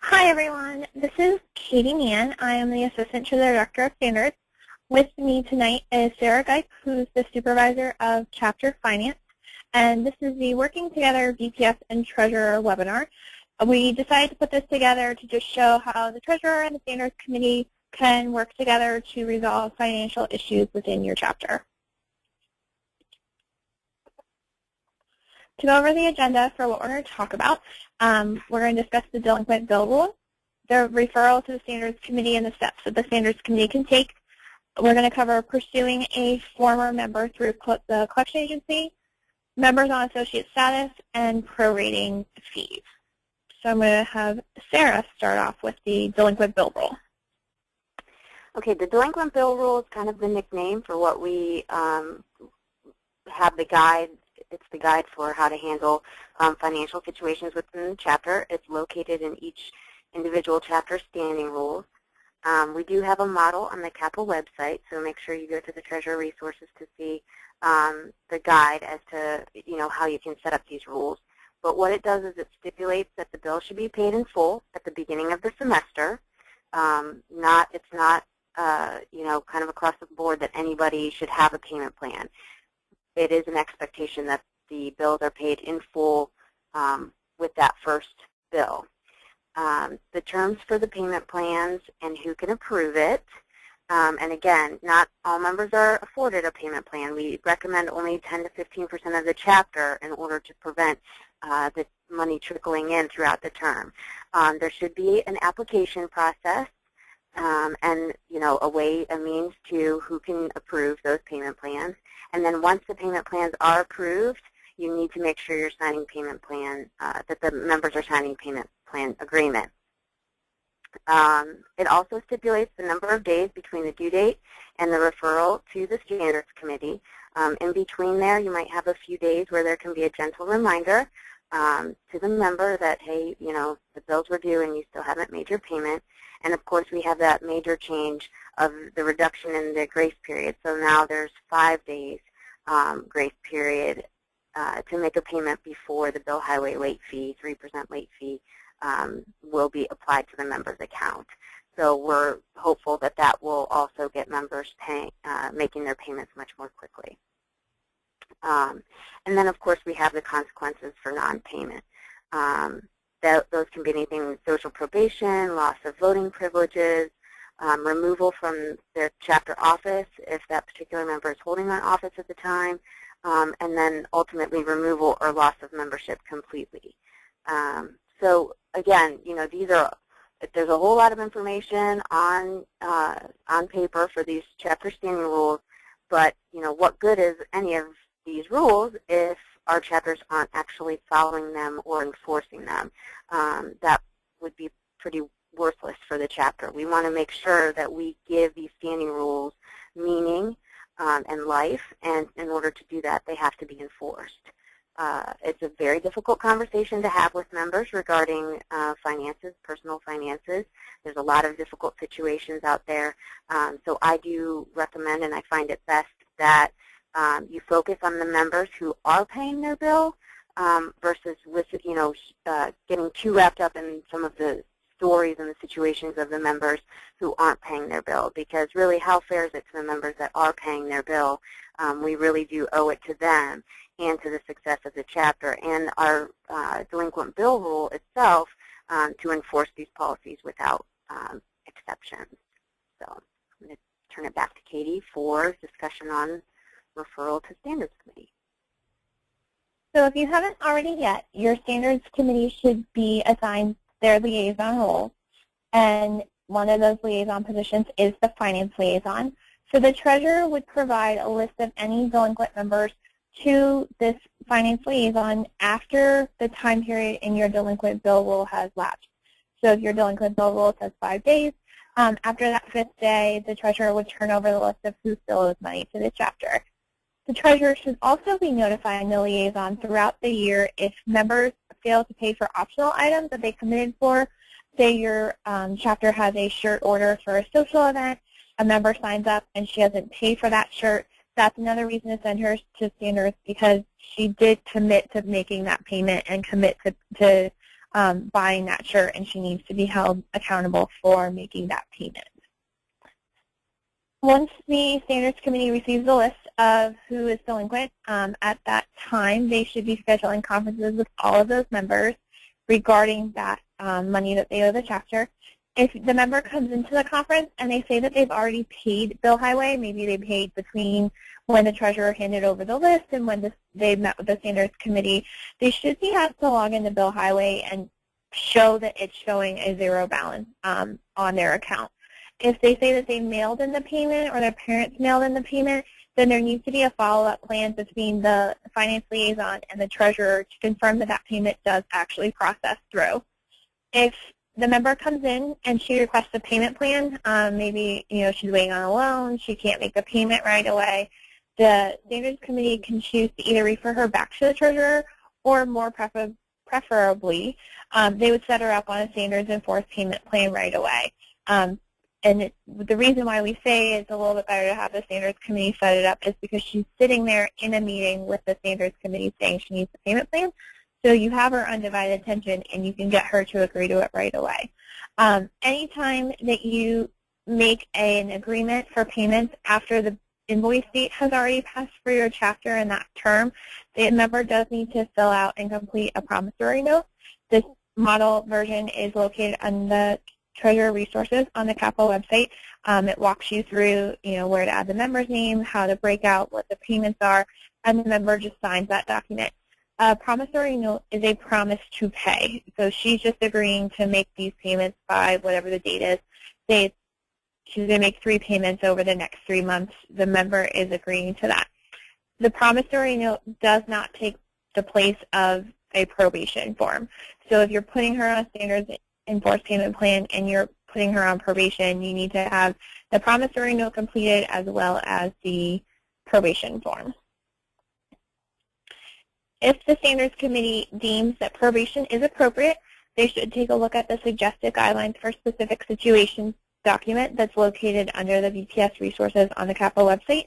Hi, everyone. This is Katie Mann. I am the Assistant to the Director of Standards. With me tonight is Sarah Geik, who's the Supervisor of Chapter Finance, and this is the Working Together BPS and Treasurer webinar. We decided to put this together to just show how the Treasurer and the Standards Committee can work together to resolve financial issues within your chapter. To go over the agenda for what we're going to talk about, we're going to discuss the delinquent bill rule, the referral to the Standards Committee, and the steps that the Standards Committee can take. We're going to cover pursuing a former member through the collection agency, members on associate status, and prorating fees. So I'm going to have Sarah start off with the delinquent bill rule. Okay, the delinquent bill rule is kind of the nickname for what we have the guide. It's the guide for how to handle financial situations within the chapter. It's located in each individual chapter standing rules. We do have a model on the CAPA website, so make sure you go to the Treasurer Resources to see the guide as to how you can set up these rules. But what it does is it stipulates that the bill should be paid in full at the beginning of the semester. It's not kind of across the board that anybody should have a payment plan. It is an expectation that the bills are paid in full with that first bill. The terms for the payment plans and who can approve it, and again, not all members are afforded a payment plan. We recommend only 10 to 15% of the chapter in order to prevent the money trickling in throughout the term. There should be an application process and a means to who can approve those payment plans. And then once the payment plans are approved, you need to make sure you're signing payment plan, that the members are signing payment plan agreement. It also stipulates the number of days between the due date and the referral to the Standards Committee. In between there, you might have a few days where there can be a gentle reminder to the member that, hey, the bills were due and you still haven't made your payment. And of course, we have that major change of the reduction in the grace period. So now there's 5 days grace period to make a payment before the bill highway late fee, 3% late fee, will be applied to the member's account. So we're hopeful that that will also get members making their payments much more quickly. And then, of course, we have the consequences for non-payment. Those can be anything: social probation, loss of voting privileges, removal from their chapter office if that particular member is holding that office at the time, and then ultimately removal or loss of membership completely. So again, there's a whole lot of information on paper for these chapter standing rules, but what good is any of these rules if our chapters aren't actually following them or enforcing them? That would be pretty worthless for the chapter. We want to make sure that we give these standing rules meaning and life, and in order to do that, they have to be enforced. It's a very difficult conversation to have with members regarding finances, personal finances. There's a lot of difficult situations out there. So I do recommend, and I find it best, that you focus on the members who are paying their bill versus getting too wrapped up in some of the stories and the situations of the members who aren't paying their bill, because really, how fair is it to the members that are paying their bill? We really do owe it to them and to the success of the chapter and our delinquent bill rule itself to enforce these policies without exceptions. So I'm going to turn it back to Katie for discussion on referral to Standards Committee. So if you haven't already yet, your Standards Committee should be assigned their liaison role, and one of those liaison positions is the finance liaison. So the treasurer would provide a list of any delinquent members to this finance liaison after the time period in your delinquent bill rule has lapsed. So if your delinquent bill rule says 5 days, after that 5th day, the treasurer would turn over the list of who still owes money to the chapter. The treasurer should also be notifying the liaison throughout the year if members fail to pay for optional items that they committed for. Say your chapter has a shirt order for a social event, a member signs up and she doesn't pay for that shirt. That's another reason to send her to Standards, because she did commit to making that payment and commit to buying that shirt, and she needs to be held accountable for making that payment. Once the Standards Committee receives a list of who is delinquent, at that time they should be scheduling conferences with all of those members regarding that money that they owe the chapter. If the member comes into the conference and they say that they've already paid Bill Highway, maybe they paid between when the treasurer handed over the list and when they met with the Standards Committee, they should be asked to log into Bill Highway and show that it's showing a zero balance on their account. If they say that they mailed in the payment or their parents mailed in the payment, then there needs to be a follow-up plan between the finance liaison and the treasurer to confirm that that payment does actually process through. If the member comes in and she requests a payment plan, maybe she's waiting on a loan, she can't make the payment right away, the Standards Committee can choose to either refer her back to the treasurer or more preferably, they would set her up on a standards enforced payment plan right away. And the reason why we say it's a little bit better to have the Standards Committee set it up is because she's sitting there in a meeting with the Standards Committee saying she needs a payment plan. So you have her undivided attention and you can get her to agree to it right away. Anytime that you make an agreement for payments after the invoice date has already passed for your chapter in that term, the member does need to fill out and complete a promissory note. This model version is located on the Treasurer Resources on the CAPA website. It walks you through, where to add the member's name, how to break out what the payments are, and the member just signs that document. A promissory note is a promise to pay. So she's just agreeing to make these payments by whatever the date is. Say she's going to make 3 payments over the next 3 months. The member is agreeing to that. The promissory note does not take the place of a probation form. So if you're putting her on a standards enforced payment plan and you're putting her on probation, you need to have the promissory note completed as well as the probation form. If the Standards Committee deems that probation is appropriate, they should take a look at the suggested guidelines for specific situations document that's located under the VPS resources on the CAPA website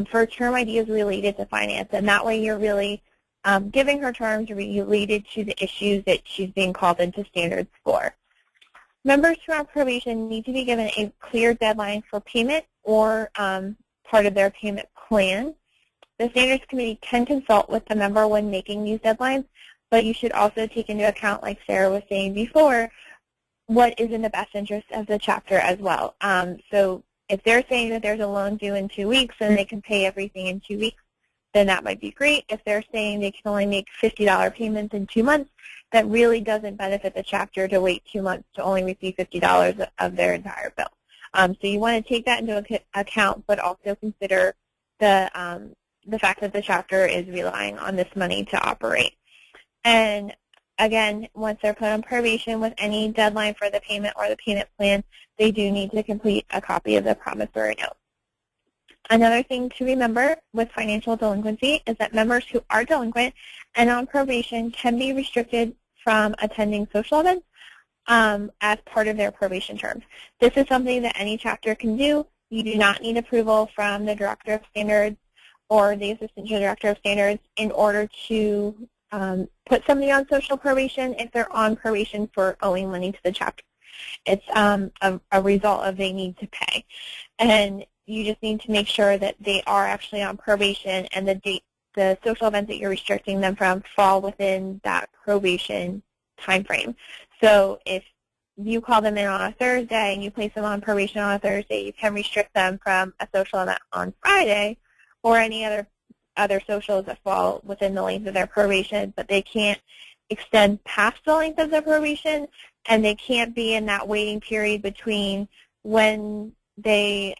for term ideas related to finance. And that way you're really giving her terms related to the issues that she's being called into standards for. Members who are on probation need to be given a clear deadline for payment or part of their payment plan. The Standards Committee can consult with the member when making these deadlines, but you should also take into account, like Sarah was saying before, what is in the best interest of the chapter as well. So if they're saying that there's a loan due in 2 weeks and they can pay everything in 2 weeks, then that might be great. If they're saying they can only make $50 payments in 2 months, that really doesn't benefit the chapter to wait 2 months to only receive $50 of their entire bill. So you want to take that into account, but also consider the fact that the chapter is relying on this money to operate. And again, once they're put on probation with any deadline for the payment or the payment plan, they do need to complete a copy of the promissory note. Another thing to remember with financial delinquency is that members who are delinquent and on probation can be restricted from attending social events as part of their probation terms. This is something that any chapter can do. You do not need approval from the Director of Standards or the Assistant Director of Standards in order to put somebody on social probation if they're on probation for owing money to the chapter. It's a result of they need to pay. And you just need to make sure that they are actually on probation and the social events that you're restricting them from fall within that probation time frame. So if you call them in on a Thursday and you place them on probation on a Thursday, you can restrict them from a social event on Friday or any other socials that fall within the length of their probation, but they can't extend past the length of their probation, and they can't be in that waiting period between when the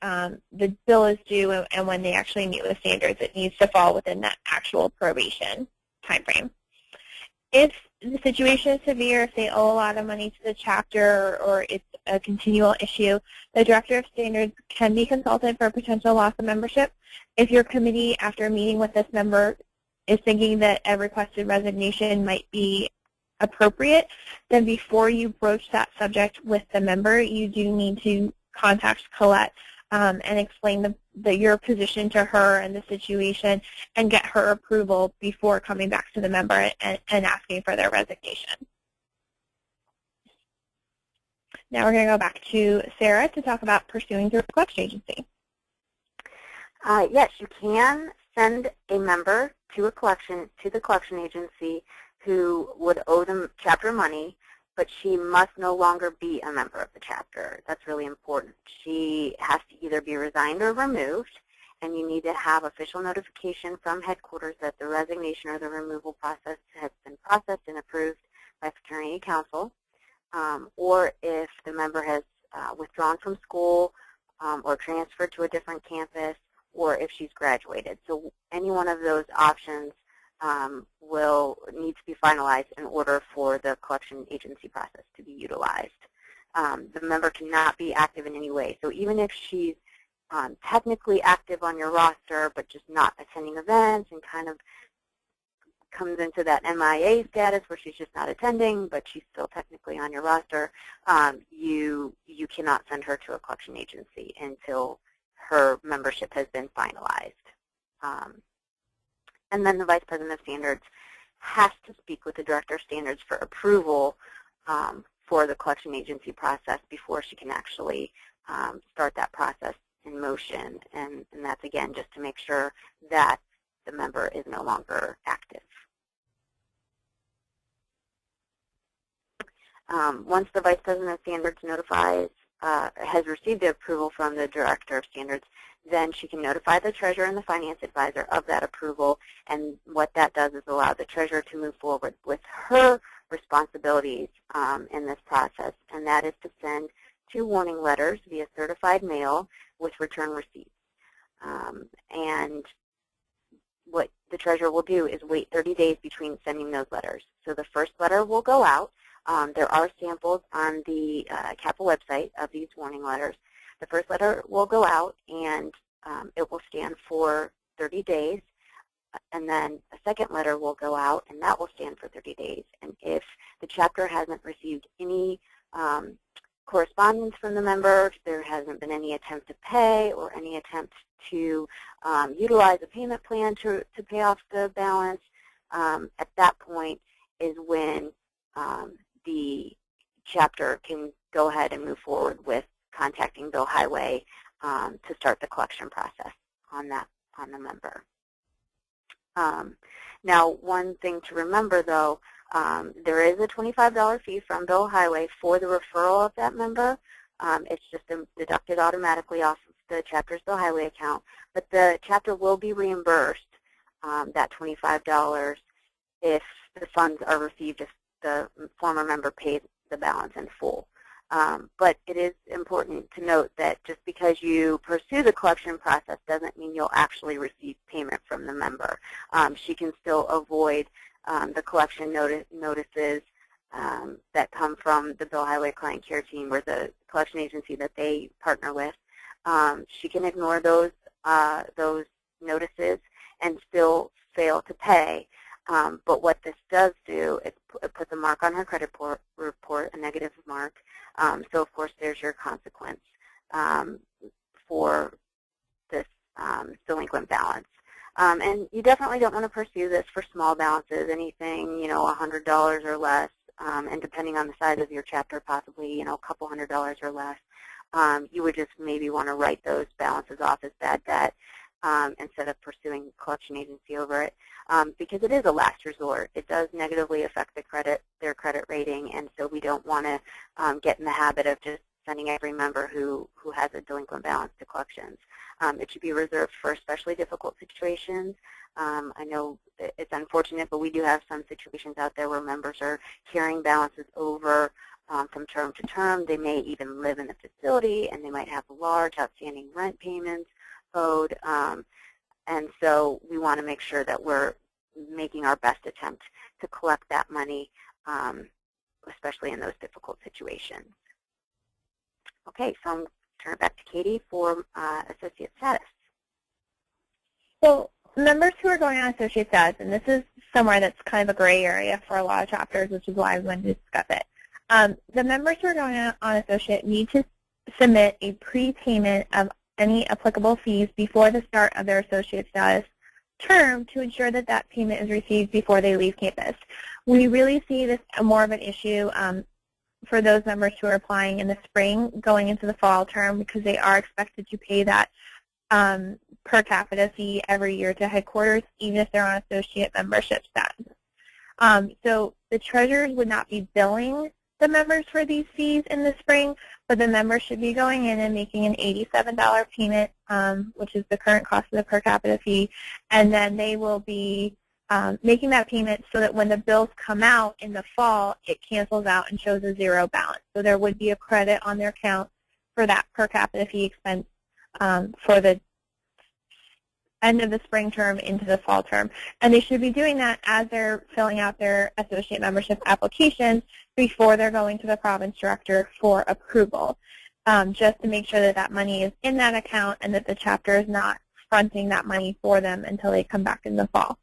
bill is due and when they actually meet with standards. It needs to fall within that actual probation time frame. If the situation is severe, if they owe a lot of money to the chapter or it's a continual issue, the Director of Standards can be consulted for potential loss of membership. If your committee, after meeting with this member, is thinking that a requested resignation might be appropriate, then before you broach that subject with the member, you do need to contact Colette and explain your position to her and the situation and get her approval before coming back to the member and asking for their resignation. Now we're going to go back to Sarah to talk about pursuing through a collection agency. Yes, you can send a member to the collection agency who would owe them chapter money, but she must no longer be a member of the chapter. That's really important. She has to either be resigned or removed, and you need to have official notification from headquarters that the resignation or the removal process has been processed and approved by fraternity council, or if the member has withdrawn from school or transferred to a different campus, or if she's graduated. So any one of those options will need to be finalized in order for the collection agency process to be utilized. The member cannot be active in any way. So even if she's technically active on your roster but just not attending events and kind of comes into that MIA status where she's just not attending but she's still technically on your roster, you cannot send her to a collection agency until her membership has been finalized. And then the Vice President of Standards has to speak with the Director of Standards for approval for the collection agency process before she can actually start that process in motion. And that's, again, just to make sure that the member is no longer active. Once the Vice President of Standards has received the approval from the Director of Standards, then she can notify the Treasurer and the Finance Advisor of that approval, and what that does is allow the Treasurer to move forward with her responsibilities in this process, and that is to send 2 warning letters via certified mail with return receipts. And what the Treasurer will do is wait 30 days between sending those letters. So the first letter will go out. There are samples on the CAPA website of these warning letters. The first letter will go out, and it will stand for 30 days. And then a second letter will go out, and that will stand for 30 days. And if the chapter hasn't received any correspondence from the member, there hasn't been any attempt to pay or any attempt to utilize a payment plan to pay off the balance, at that point is when the chapter can go ahead and move forward with contacting Bill Highway to start the collection process on the member. Now, one thing to remember, though, there is a $25 fee from Bill Highway for the referral of that member. It's just deducted automatically off of the chapter's Bill Highway account, but the chapter will be reimbursed that $25 if the funds are received if the former member pays the balance in full. But it is important to note that just because you pursue the collection process doesn't mean you'll actually receive payment from the member. She can still avoid the collection notices that come from the Bill Highway Client Care Team or the collection agency that they partner with. She can ignore those notices and still fail to pay. But what this does do, it puts a mark on her credit report, a negative mark. So, of course, there's your consequence for this delinquent balance. And you definitely don't want to pursue this for small balances, anything, $100 or less, and depending on the size of your chapter, possibly, a couple $100 or less. You would just maybe want to write those balances off as bad debt instead of pursuing collection agency over it, because it is a last resort. It does negatively affect their credit rating, and so we don't want to get in the habit of just sending every member who has a delinquent balance to collections. It should be reserved for especially difficult situations. I know it's unfortunate, but we do have some situations out there where members are carrying balances over from term to term. They may even live in the facility, and they might have large outstanding rent payments owed, and so we want to make sure that we're making our best attempt to collect that money, especially in those difficult situations. Okay, so I'm going to turn it back to Katie for associate status. So members who are going on associate status, and this is somewhere that's kind of a gray area for a lot of chapters, which is why we wanted to discuss it. The members who are going on associate need to submit a prepayment of any applicable fees before the start of their associate status term to ensure that that payment is received before they leave campus. We really see this more of an issue for those members who are applying in the spring going into the fall term, because they are expected to pay that per capita fee every year to headquarters, even if they're on associate membership status. So the treasurers would not be billing the members for these fees in the spring, but the members should be going in and making an $87 payment, which is the current cost of the per capita fee, and then they will be making that payment so that when the bills come out in the fall, it cancels out and shows a zero balance. So there would be a credit on their account for that per capita fee expense for the end of the spring term into the fall term. And they should be doing that as they're filling out their associate membership applications before they're going to the province director for approval, just to make sure that that money is in that account and that the chapter is not fronting that money for them until they come back in the fall.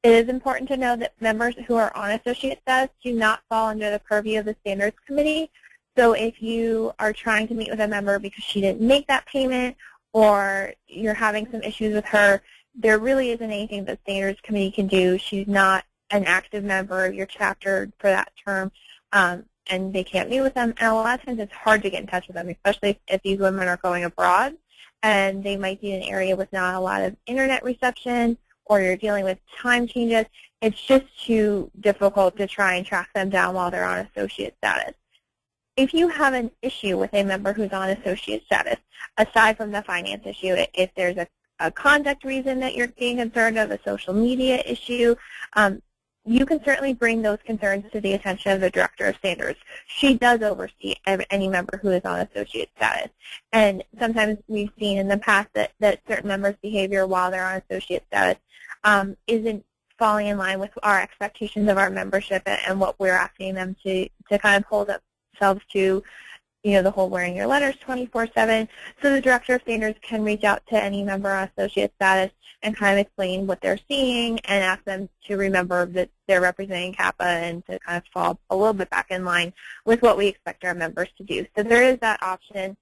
It is important to know that members who are on associate status do not fall under the purview of the Standards Committee. So if you are trying to meet with a member because she didn't make that payment, or you're having some issues with her, there really isn't anything the Standards Committee can do. She's not an active member of your chapter for that term, and they can't meet with them. And a lot of times it's hard to get in touch with them, especially if these women are going abroad, and they might be in an area with not a lot of internet reception, or you're dealing with time changes. It's just too difficult to try and track them down while they're on associate status. If you have an issue with a member who's on associate status, aside from the finance issue, if there's a conduct reason that you're being concerned of, a social media issue, you can certainly bring those concerns to the attention of the Director of Standards. She does oversee any member who is on associate status. And sometimes we've seen in the past that certain members' behavior while they're on associate status isn't falling in line with our expectations of our membership and what we're asking them to kind of hold up themselves to, the whole wearing your letters 24/7. So the Director of Standards can reach out to any member on associate status and kind of explain what they're seeing and ask them to remember that they're representing CAPA and to kind of fall a little bit back in line with what we expect our members to do. So there is that option.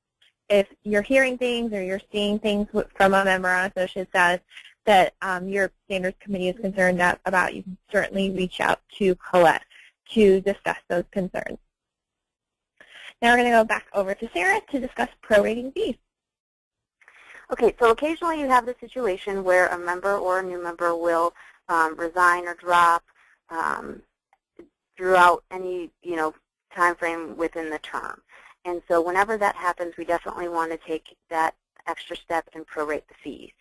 If you're hearing things or you're seeing things from a member on associate status that your Standards Committee is concerned about, you can certainly reach out to Colette to discuss those concerns. Now we're going to go back over to Sarah to discuss prorating fees. Okay, so occasionally you have the situation where a member or a new member will resign or drop throughout any time frame within the term. And so whenever that happens, we definitely want to take that extra step and prorate the fees.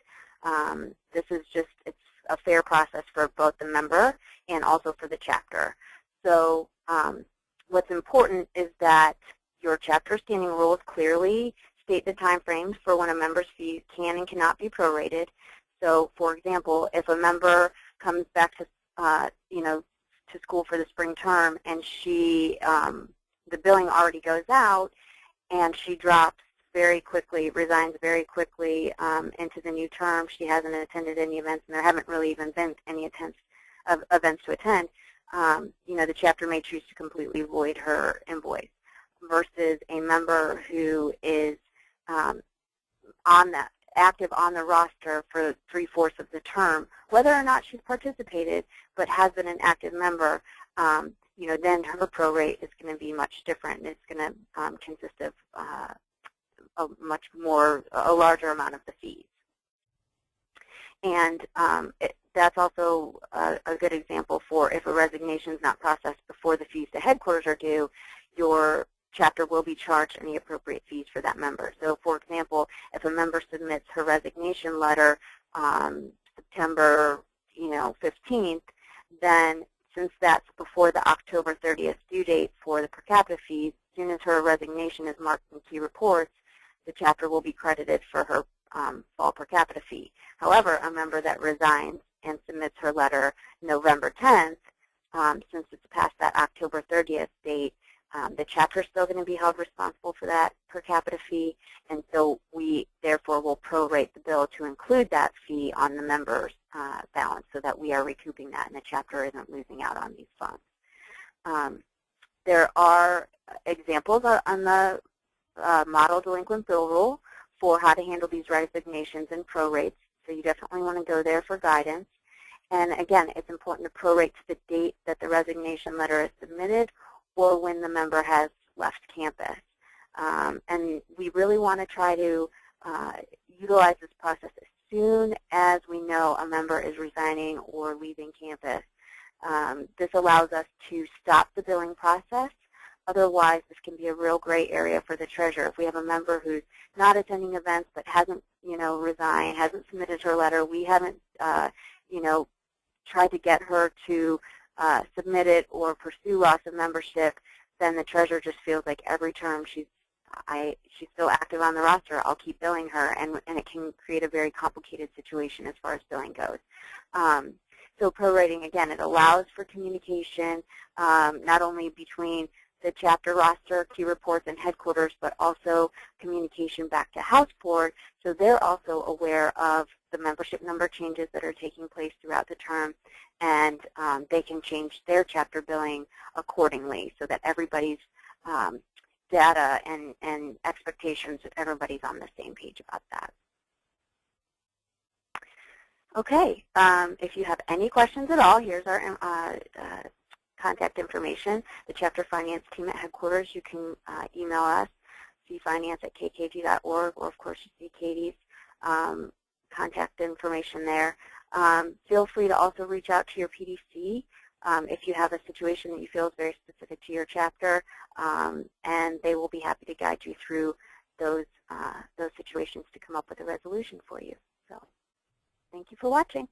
This is it's a fair process for both the member and also for the chapter. So what's important is that your chapter standing rules clearly state the time frames for when a member's fees can and cannot be prorated. So, for example, if a member comes back to to school for the spring term and the billing already goes out and she drops very quickly, resigns very quickly into the new term, she hasn't attended any events, and there haven't really even been any events to attend, the chapter may choose to completely void her invoice, versus a member who is active on the roster for 3/4 of the term, whether or not she's participated but has been an active member, then her prorate is going to be much different. And it's going to consist of a larger amount of the fees. And that's also a good example for if a resignation is not processed before the fees to headquarters are due, your chapter will be charged any appropriate fees for that member. So, for example, if a member submits her resignation letter September 15th, then since that's before the October 30th due date for the per capita fees, as soon as her resignation is marked in key reports, the chapter will be credited for her fall per capita fee. However, a member that resigns and submits her letter November 10th, since it's past that October 30th date, the chapter is still going to be held responsible for that per capita fee, and so we therefore will prorate the bill to include that fee on the member's balance so that we are recouping that and the chapter isn't losing out on these funds. There are examples on the model delinquent bill rule for how to handle these resignations and prorates, so you definitely want to go there for guidance. And again, it's important to prorate to the date that the resignation letter is submitted or when the member has left campus. And we really want to try to utilize this process as soon as we know a member is resigning or leaving campus. This allows us to stop the billing process. Otherwise, this can be a real gray area for the treasurer. If we have a member who's not attending events but hasn't, resigned, hasn't submitted her letter, we haven't, tried to get her to submit it or pursue loss of membership, then the treasurer just feels like every term she's still active on the roster, I'll keep billing her, and it can create a very complicated situation as far as billing goes. So prorating, again, it allows for communication not only between the chapter roster, key reports, and headquarters, but also communication back to House Board, so they're also aware of the membership number changes that are taking place throughout the term, and they can change their chapter billing accordingly so that everybody's data and expectations, everybody's on the same page about that. Okay, if you have any questions at all, here's our contact information. The chapter finance team at headquarters, you can email us, cfinance@kkg.org, or of course you see Katie's contact information there. Feel free to also reach out to your PDC if you have a situation that you feel is very specific to your chapter, and they will be happy to guide you through those situations to come up with a resolution for you. So, thank you for watching.